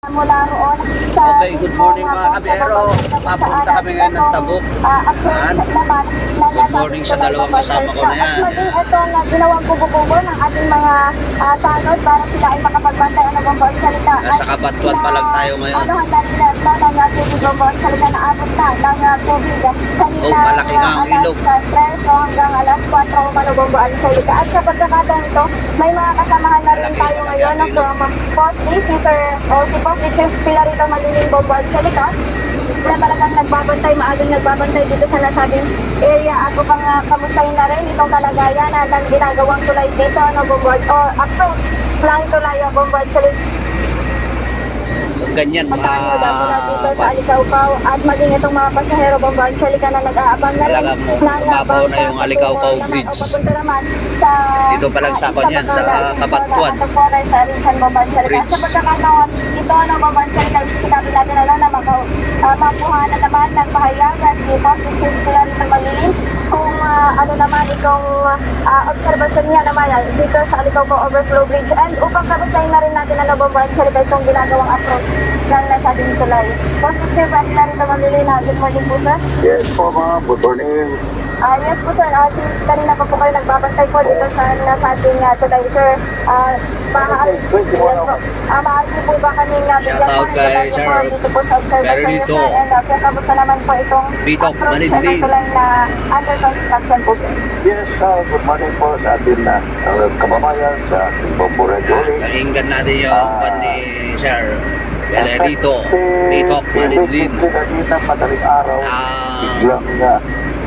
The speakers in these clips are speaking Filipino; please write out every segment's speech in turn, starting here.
mula roon sa Okay, good morning mga kabiyero. Papunta kami ngayon ng Tabuk. Good morning sa dalawang kasama ko na yan. At maging ito na ginawang kubo-kubo ng ating mga tanod para sila ay makapagbantay ang nagbambawal salita. Nasa Kabatuan pa lang tayo ngayon. Ano handa nila ng tubig nagbambawal salita na abot na ng tubig. Oh, malaki nga ang ilog. Alas 3 hanggang alas 4 manugbambawal salita. At sa pagkakataon ito, may mga kasamahan na rin tayo ngayon na from Posti, si Posti Chief Pilarito Maliling Bombal sa likod na talagang nagbabantay, maagang nagbabantay dito sa nasabing area. Ako pang kamustahin na rin itong kalagayan na ginagawang tulay dito na Bombal o approach lang tulay ang Bombal sa likod. Ganyan Dito sa Alicaucao at maging itong mga pasahero Bombal sa likod na nag-aabang na rin. Talagang mababaw na yung Alicaucao Bridge. Dito pa lang sa kanyan, sa Kabatuan. Bridge. Sa pagkakataon, ito na Bombal sa likod, sinabi natin na lang na makuha na naman ng pahayagan si Positive Pilarito Maliling kung ano naman itong observation niya naman dito sa Alicaucao Overflow Bridge. And upang kamustahin na rin natin ang Bombal sa likod itong ginagawang approach ng nasabing tulay. Positive Pilarito Maliling, good morning po sir. Yes po mga good morning. Yes po sir, kanina pa po kayo nagbabantay po dito sa nasabing tulay sir. Maaari po ba kaming bigyan po Shoutout kay Sir dito po sa observation niyo Perito. sir, and kamusta naman po itong Bitok, approach na Maliling. tulay na under construction po sir. Yes, good morning po sa atin na kababayan sa ating Bomborejo. Pakinggan natin yung pandi Sir Pelerito, Bitok, Maliling. Kanina madaling araw, biglang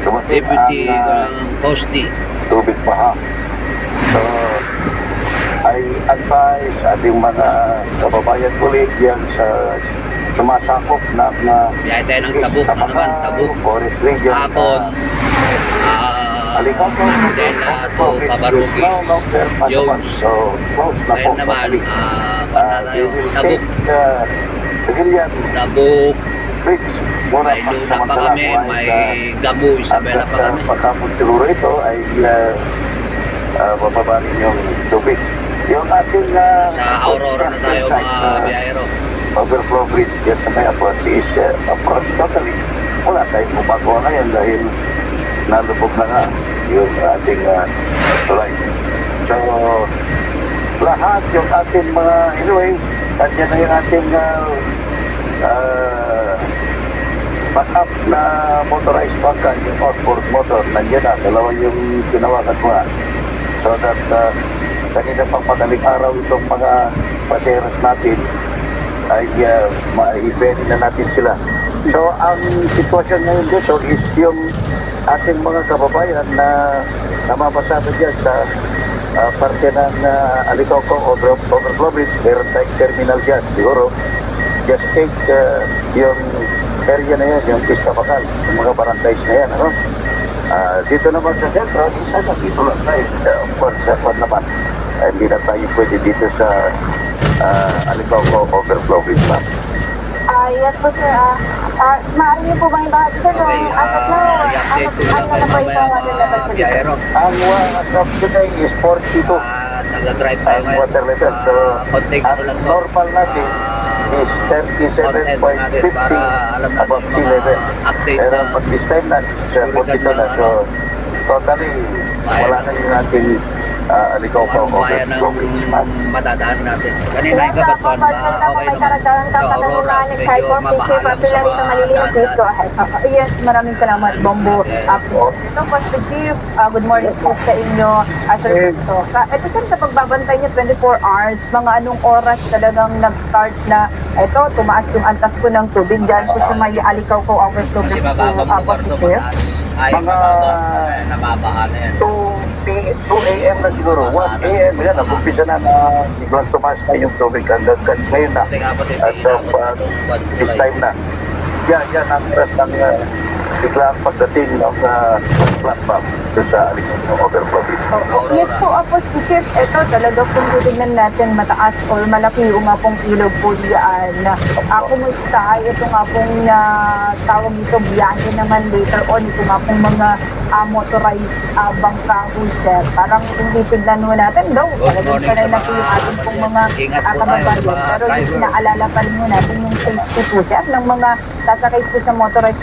dumating Deputy ang Posti. tubig baha. So, ay advise sa ating mga kababayan ulit yan sa sumasakop na Biyahe tayo ng Tabuk na naman, Tabuk. Forest Region. Hapon. Alicaucao. Then to Cabarugis, Jones. So, close na po. Ngayon naman, We will Tabuk. take Pagilian Tabuk. Bridge. May Luna pa kami, may Gabu, Isabela pa kami. Pagkapon siguro ito ay bababa rin yung tubig. Yung ating Sa Aurora na tayo mga biyahero. overflow bridge yan sa may approach is approach totally. Wala tayong mapagawa ngayon dahil nalubog na nga yung ating tulay. So, lahat yung ating mga anyway, nandiyan na yung ating backup na motorized bangka, yung outboard motor, nandiyan na, dalawa yung ginawakan ko nga. So that kanina pang madaling araw itong mga paseros natin ay ma-event na natin sila. So ang sitwasyon ngayon dito is yung ating mga kababayan na namabasado dyan sa parte ng Alicaucao Overflow Bridge, meron tayong terminal dyan siguro. Just take yung area na yan, yung Pista Bakal, yung mga barandays na yan, ano? Dito naman sa sentro, sana dito lang tayo. Of course, naman, hindi na tayo pwede dito sa Alicaucao Overflow Bridge ma'am. Yes po sir, maaari niyo po bang ibahagi sir kung Okay, asap na i-update ko lang kayo mamaya mga biyahero. Ang as of today is 42 Nag-drive tayo ang ngayon. water level. So, Contact ang ko lang to. normal natin is Content natin 37.50 para alam natin above yung sea mga level. update Pero na pag this time na, seguridad 42 na. ng So, totally, wala na yung ating Alicaucao bayan ng Overflow Bridge ma'am. madadaan natin. Kanina yung Kabatuan, okay naman. Sa Aurora, medyo mabahalang sa mga daan. Yes, maraming salamat, Bombo. Ito po, Chief, good morning po sa inyo. Sir, ito sir, sa pagbabantay niyo 24 hours, mga anong oras talagang nag-start na ito, tumaas yung antas po ng tubig dyan po sa may Alicaucao Overflow Kasi Bridge mababang lugar to, mataas. Ay, Mga- mababa. Nababaha na yan. 2 a.m. na siguro, 1 a.m. yan, nag-umpisa na biglang tumaas na yung tubig hanggang ngayon na. Tingnan po din, At this time na. Yan ang rest ng biglang pagdating ng platform doon sa Alicaucao Overflow Bridge. Yes po, Chief, ito talaga kung titignan natin mataas or malaki yung nga pong ilog po diyan. Kumusta? Ito nga pong tawag dito, biyahe naman later on. Ito nga pong mga motorized bangka ho, sir. Parang kung titignan ho natin daw, Good talagang morning sanay sa na po yung mga ating pong mga ingat po tayo, kababayan. mga Pero yung driver. inaalala pa rin ho natin yung safety po, sir, ng mga sasakay po sa motorized